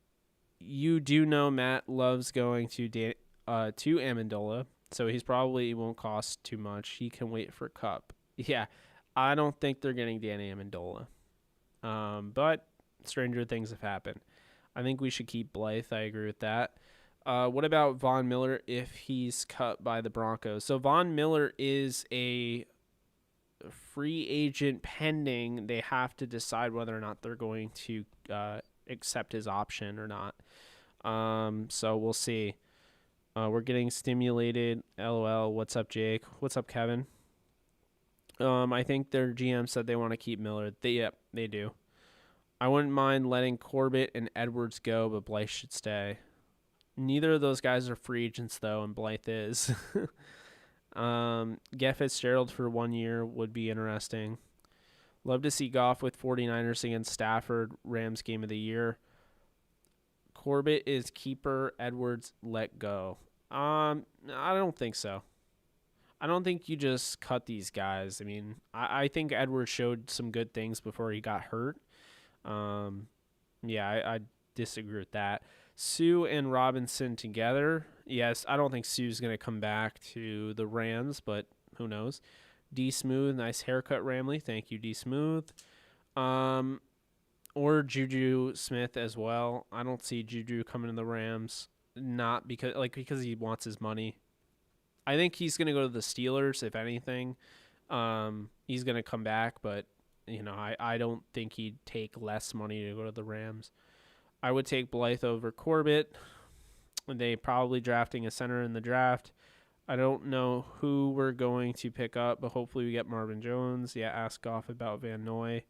Speaker 1: you do know Matt loves going to Amendola, so he's probably won't cost too much. He can wait for Cup. Yeah, I don't think they're getting Danny Amendola. But stranger things have happened. I think we should keep Blythe. I agree with that. What about Von Miller if he's cut by the Broncos? So Von Miller is a free agent pending. They have to decide whether or not they're going to accept his option or not. So we'll see. We're getting stimulated. LOL. What's up, Jake? What's up, Kevin? I think their GM said they want to keep Miller. They do. I wouldn't mind letting Corbett and Edwards go, but Blythe should stay. Neither of those guys are free agents, though, and Blythe is. Get Fitzgerald for 1 year would be interesting. Love to see Goff with 49ers against Stafford, Rams game of the year. Corbett is keeper, Edwards let go. I don't think so. I don't think you just cut these guys. I mean, I think Edwards showed some good things before he got hurt. I disagree with that. Sue and Robinson together. Yes, I don't think Sue's going to come back to the Rams, but who knows. D Smooth, nice haircut, Ramley. Thank you, D Smooth. Or Juju Smith as well. I don't see Juju coming to the Rams, not because he wants his money. I think he's going to go to the Steelers, if anything. He's going to come back, but I don't think he'd take less money to go to the Rams. I would take Blythe over Corbett. They probably drafting a center in the draft. I don't know who we're going to pick up, but hopefully we get Marvin Jones. Yeah, ask Goff about Van Noy.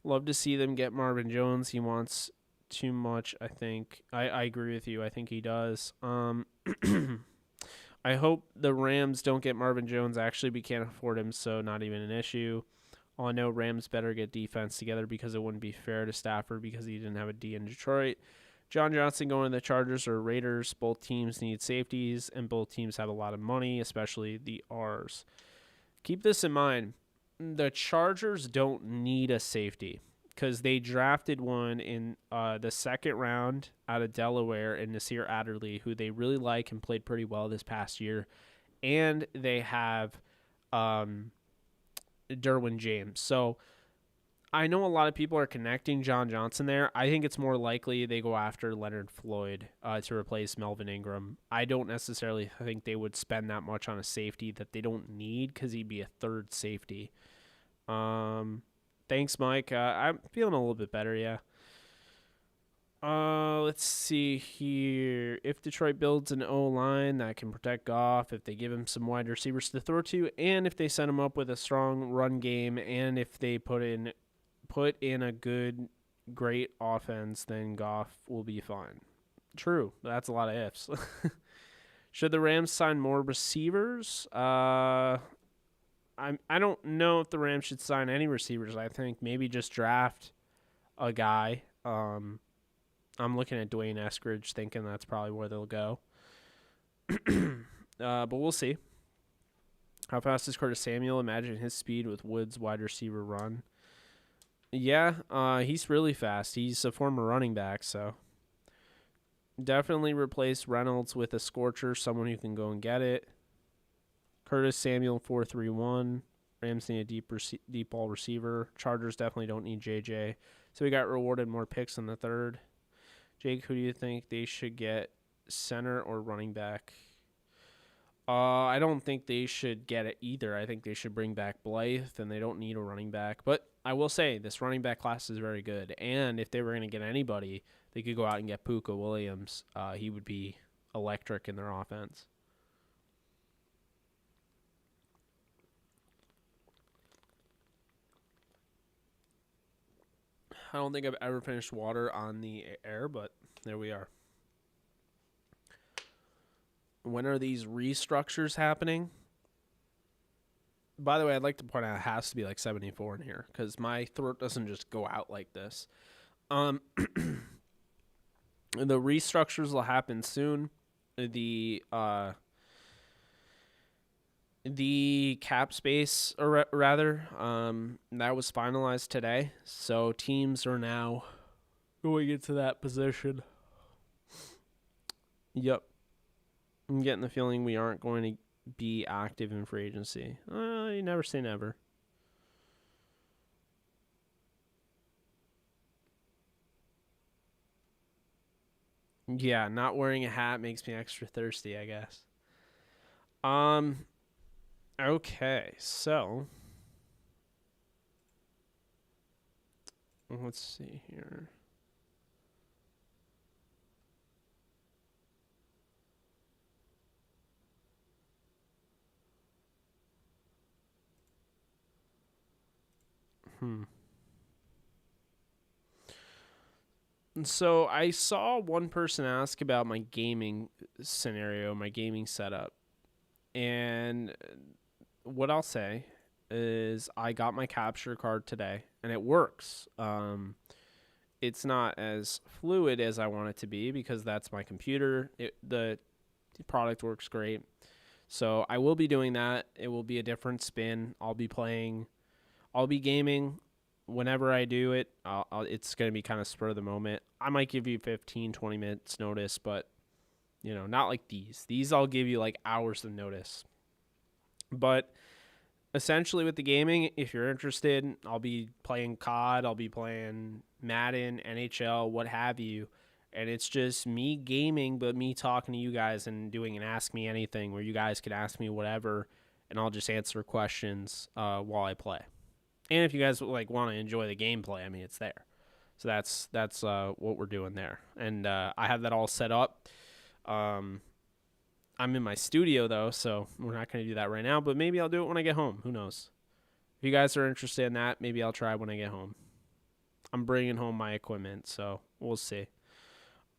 Speaker 1: Love to see them get Marvin Jones. He wants too much, I think. I agree with you. I think he does. I hope the Rams don't get Marvin Jones. Actually, we can't afford him, so not even an issue. All I know, Rams better get defense together because it wouldn't be fair to Stafford because he didn't have a D in Detroit. John Johnson going to the Chargers or Raiders. Both teams need safeties, and both teams have a lot of money, especially the R's. Keep this in mind. The Chargers don't need a safety because they drafted one in the second round out of Delaware in Nasir Adderley, who they really like and played pretty well this past year. And they have Derwin James. So I know a lot of people are connecting John Johnson there. I think it's more likely they go after Leonard Floyd to replace Melvin Ingram. I don't necessarily think they would spend that much on a safety that they don't need because he'd be a third safety. Thanks, Mike. I'm feeling a little bit better, yeah. Let's see here. If Detroit builds an O-line that can protect Goff, if they give him some wide receivers to throw to, and if they set him up with a strong run game, and if they put in a great offense, then Goff will be fine. True. That's a lot of ifs. Should the Rams sign more receivers? I don't know if the Rams should sign any receivers. I think maybe just draft a guy. I'm looking at Dwayne Eskridge, thinking that's probably where they'll go. But we'll see. How fast is Curtis Samuel? Imagine his speed with Woods' wide receiver run. Yeah, he's really fast. He's a former running back, so definitely replace Reynolds with a scorcher, someone who can go and get it. Curtis Samuel 4-3-1. Rams need a deep ball receiver. Chargers definitely don't need JJ. So we got rewarded more picks in the third. Jake, who do you think they should get, center or running back? I don't think they should get it either. I think they should bring back Blythe, and they don't need a running back. But I will say this running back class is very good, and if they were going to get anybody, they could go out and get Puka Williams. He would be electric in their offense. I don't think I've ever finished water on the air, but there we are. When are these restructures happening? By the way, I'd like to point out it has to be like 74 in here because my throat doesn't just go out like this. The restructures will happen soon. The cap space, or rather, that was finalized today. So teams are now going into that position. Yep. I'm getting the feeling we aren't going to be active in free agency. You never say never. Yeah, not wearing a hat makes me extra thirsty, I guess. Okay, so let's see here. So I saw one person ask about my gaming scenario, my gaming setup. And what I'll say is I got my capture card today and it works. It's not as fluid as I want it to be because that's my computer. The product works great. So I will be doing that. It will be a different spin. I'll be gaming whenever I do it. It's going to be kind of spur of the moment. I might give you 15, 20 minutes notice, but not like these. These I'll give you like hours of notice. But essentially with the gaming, if you're interested, I'll be playing COD, I'll be playing Madden, NHL, what have you. And it's just me gaming, but me talking to you guys and doing an Ask Me Anything where you guys can ask me whatever, and I'll just answer questions while I play. And if you guys want to enjoy the gameplay, I mean, it's there. So that's what we're doing there. And I have that all set up. I'm in my studio, though, so we're not going to do that right now. But maybe I'll do it when I get home. Who knows? If you guys are interested in that, maybe I'll try when I get home. I'm bringing home my equipment, so we'll see.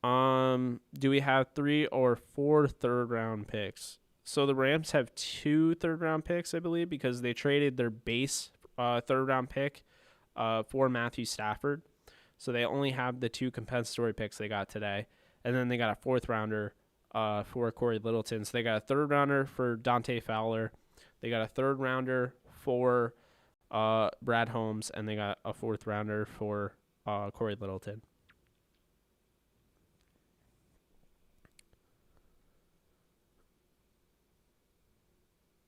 Speaker 1: Do we have 3 or 4 third-round picks? So the Rams have 2 third-round picks, I believe, because they traded their base third-round pick for Matthew Stafford. So they only have the 2 compensatory picks they got today. And then they got a 4th rounder for Corey Littleton. So they got a 3rd rounder for Dante Fowler. They got a 3rd rounder for Brad Holmes. And they got a 4th rounder for Corey Littleton.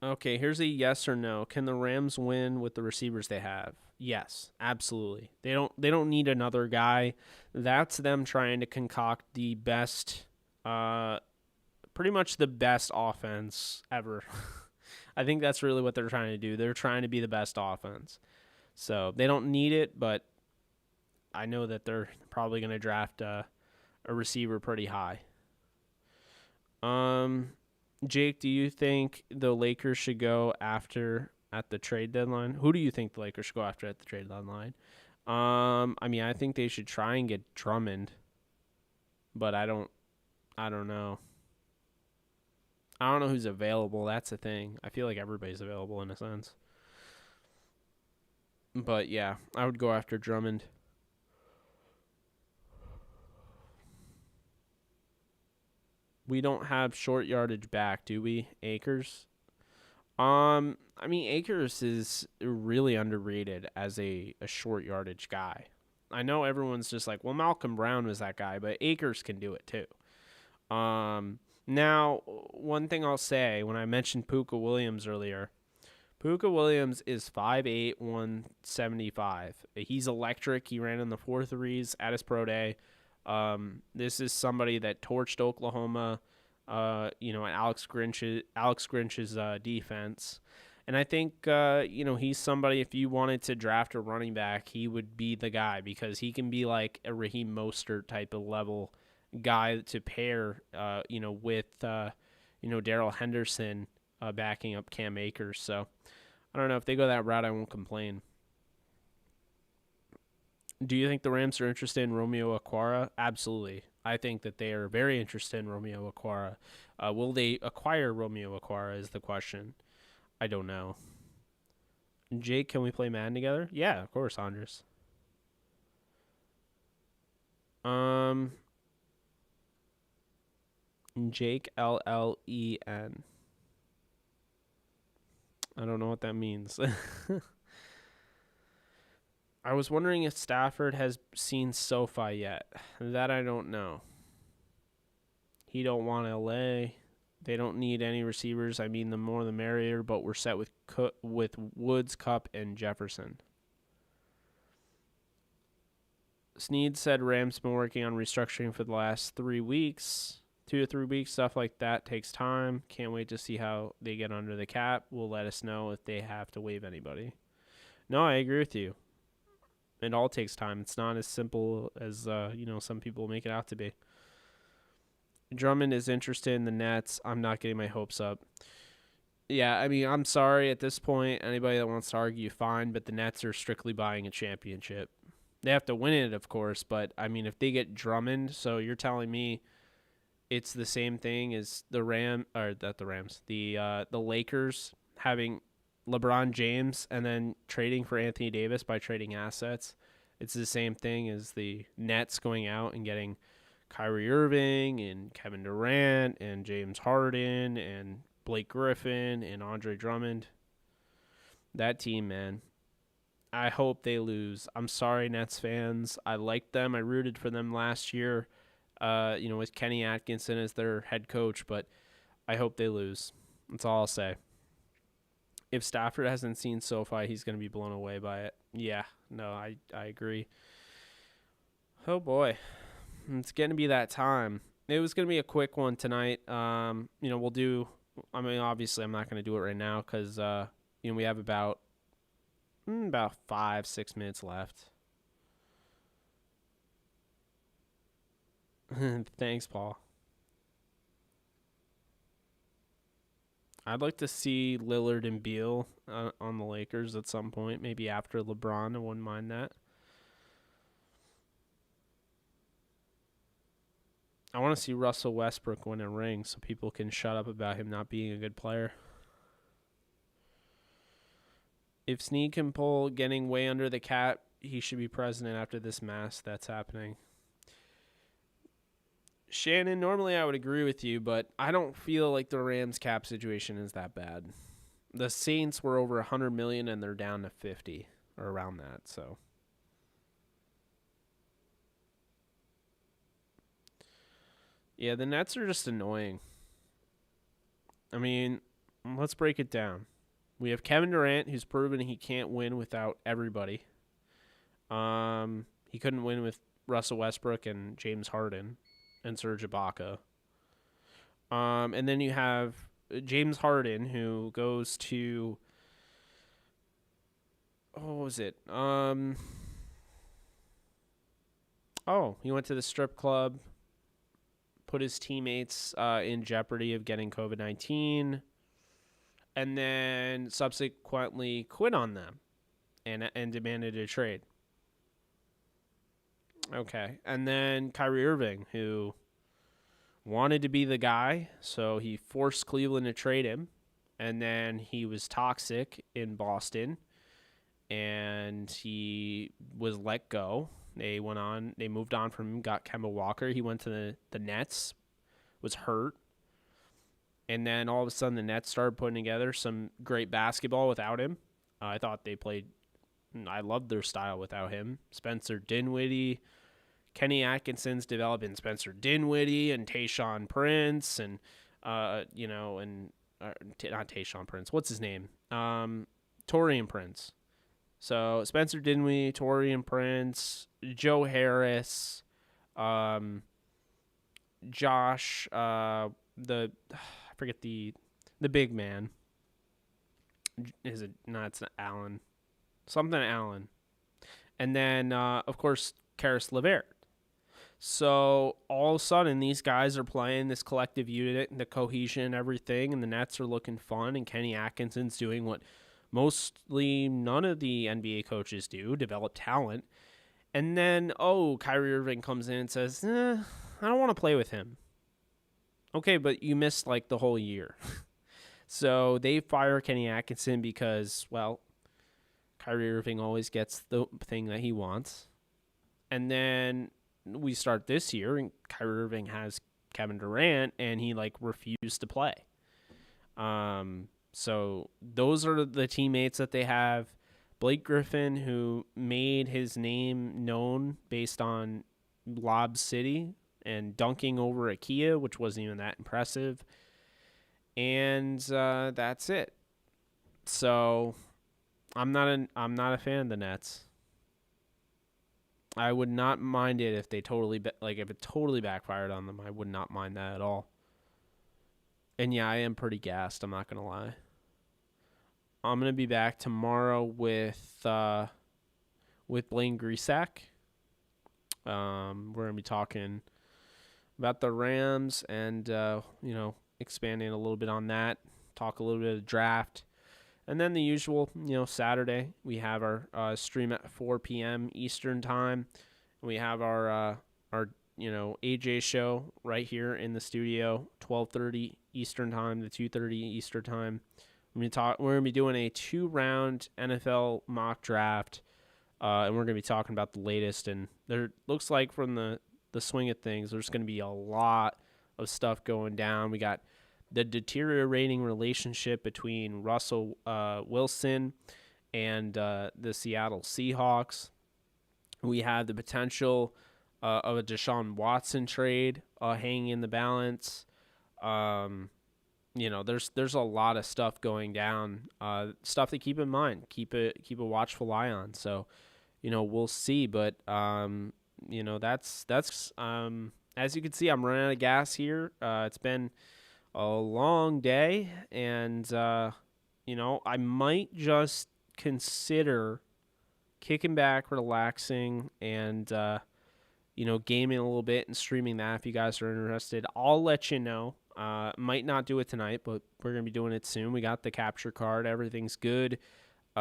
Speaker 1: Okay, here's a yes or no. Can the Rams win with the receivers they have? Yes, absolutely. They don't need another guy. That's them trying to concoct the best pretty much the best offense ever. I think that's really what they're trying to do. They're trying to be the best offense. So, they don't need it, but I know that they're probably going to draft a receiver pretty high. Jake, do you think the Lakers should go after at the trade deadline? Who do you think the Lakers should go after at the trade deadline? I think they should try and get Drummond, but I don't know. I don't know who's available. That's the thing. I feel like everybody's available in a sense. But yeah, I would go after Drummond. We don't have short yardage back, do we? Akers? Akers is really underrated as a short yardage guy. I know everyone's just like, well, Malcolm Brown was that guy, but Akers can do it too. Now, one thing I'll say, when I mentioned Puka Williams earlier, Puka Williams is 5'8", 175. He's electric. He ran in the 4.3s at his pro day. This is somebody that torched Oklahoma Alex Grinch's defense. And I think, he's somebody, if you wanted to draft a running back, he would be the guy because he can be like a Raheem Mostert type of level guy to pair, with, Darrell Henderson backing up Cam Akers. So I don't know. If they go that route, I won't complain. Do you think the Rams are interested in Romeo Okwara? Absolutely. I think that they are very interested in Romeo Okwara. Will they acquire Romeo Okwara is the question. I don't know. Jake, can we play Madden together? Yeah, of course, Andres. Um, Jake Llen. I don't know what that means. I was wondering if Stafford has seen SoFi yet. That I don't know. He don't want LA. They don't need any receivers. I mean, the more the merrier. But we're set with Woods, Cup, and Jefferson. Sneed said Rams been working on restructuring for the last 3 weeks. 2 to 3 weeks, stuff like that takes time. Can't wait to see how they get under the cap. Will let us know if they have to waive anybody. No, I agree with you. It all takes time. It's not as simple as some people make it out to be. Drummond is interested in the Nets. I'm not getting my hopes up. Yeah, I mean, I'm sorry at this point. Anybody that wants to argue, fine, but the Nets are strictly buying a championship. They have to win it, of course, but I mean, if they get Drummond, so you're telling me it's the same thing as the Lakers having LeBron James and then trading for Anthony Davis by trading assets. It's the same thing as the Nets going out and getting Kyrie Irving and Kevin Durant and James Harden and Blake Griffin and Andre Drummond. That team, man. I hope they lose. I'm sorry, Nets fans. I liked them. I rooted for them last year, with Kenny Atkinson as their head coach, but I hope they lose. That's all I'll say. If Stafford hasn't seen SoFi, he's going to be blown away by it. Yeah, no, I agree. Oh, boy. It's going to be that time. It was going to be a quick one tonight. We'll do – I mean, obviously I'm not going to do it right now because, we have about 5-6 minutes left. Thanks, Paul. I'd like to see Lillard and Beal on the Lakers at some point, maybe after LeBron. I wouldn't mind that. I want to see Russell Westbrook win a ring so people can shut up about him not being a good player. If Snead can pull getting way under the cap, he should be president after this mess that's happening. Shannon, normally I would agree with you, but I don't feel like the Rams cap situation is that bad. The Saints were over $100 million and they're down to 50 or around that, so. Yeah, the Nets are just annoying. I mean, let's break it down. We have Kevin Durant, who's proven he can't win without everybody. He couldn't win with Russell Westbrook and James Harden and Serge Ibaka. And then you have James Harden, who goes to what was it? He went to the strip club, put his teammates in jeopardy of getting COVID-19, and then subsequently quit on them and demanded a trade. Okay. And then Kyrie Irving, who wanted to be the guy, so he forced Cleveland to trade him, and then he was toxic in Boston, and he was let go. They moved on from him, got Kemba Walker. He went to the Nets, was hurt, and then all of a sudden the Nets started putting together some great basketball without him. I thought they played – I loved their style without him. Spencer Dinwiddie – Kenny Atkinson's developing Spencer Dinwiddie and Tayshaun Prince and, not Tayshaun Prince. What's his name? Taurean Prince. So Spencer Dinwiddie, Taurean Prince, Joe Harris, Josh, I forget the big man. Is it? No, it's not Allen. Something Allen. And then of course Karis LeVert. So all of a sudden, these guys are playing this collective unit, and the cohesion, and everything, and the Nets are looking fun. And Kenny Atkinson's doing what mostly none of the NBA coaches do: develop talent. And then, Kyrie Irving comes in and says, I don't want to play with him. Okay, but you missed like the whole year. So they fire Kenny Atkinson because, well, Kyrie Irving always gets the thing that he wants. And then we start this year, and Kyrie Irving has Kevin Durant, and he like refused to play. So those are the teammates that they have. Blake Griffin, who made his name known based on Lob City and dunking over IKEA, which wasn't even that impressive. And that's it. So I'm not a fan of the Nets. I would not mind it if they if it totally backfired on them. I would not mind that at all. And yeah, I am pretty gassed. I'm not gonna lie. I'm gonna be back tomorrow with Blaine Grisak. We're gonna be talking about the Rams and expanding a little bit on that. Talk a little bit of draft. And then the usual, Saturday, we have our stream at 4 p.m. Eastern time. We have our AJ show right here in the studio, 12:30 Eastern time to 2:30 Eastern time. We're gonna be doing a 2-round NFL mock draft, and we're gonna be talking about the latest. And there looks like from the swing of things, there's gonna be a lot of stuff going down. We got the deteriorating relationship between Russell Wilson and the Seattle Seahawks. We have the potential of a Deshaun Watson trade hanging in the balance. There's a lot of stuff going down. Stuff to keep in mind. Keep a watchful eye on. So, we'll see. But that's as you can see, I'm running out of gas here. It's been a long day, and I might just consider kicking back, relaxing, and gaming a little bit and streaming that if you guys are interested. I'll let you know. Might not do it tonight, but we're gonna be doing it soon. We got the capture card, everything's good,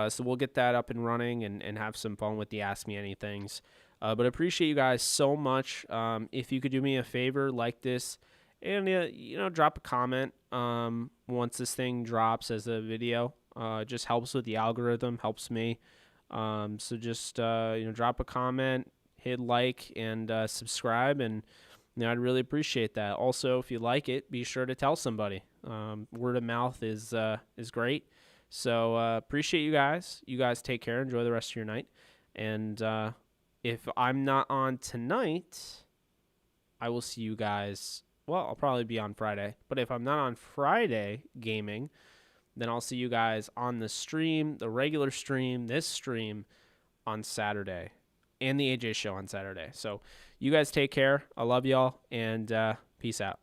Speaker 1: so we'll get that up and running and have some fun with the Ask Me Anythings. But I appreciate you guys so much. If you could do me a favor, like this. And, drop a comment once this thing drops as a video. It just helps with the algorithm, helps me. So just, drop a comment, hit like, and subscribe. And, I'd really appreciate that. Also, if you like it, be sure to tell somebody. Word of mouth is great. So appreciate you guys. You guys take care. Enjoy the rest of your night. And if I'm not on tonight, I will see you guys. Well, I'll probably be on Friday. But if I'm not on Friday gaming, then I'll see you guys on the stream, the regular stream, this stream on Saturday, and the AJ show on Saturday. So you guys take care. I love y'all, and peace out.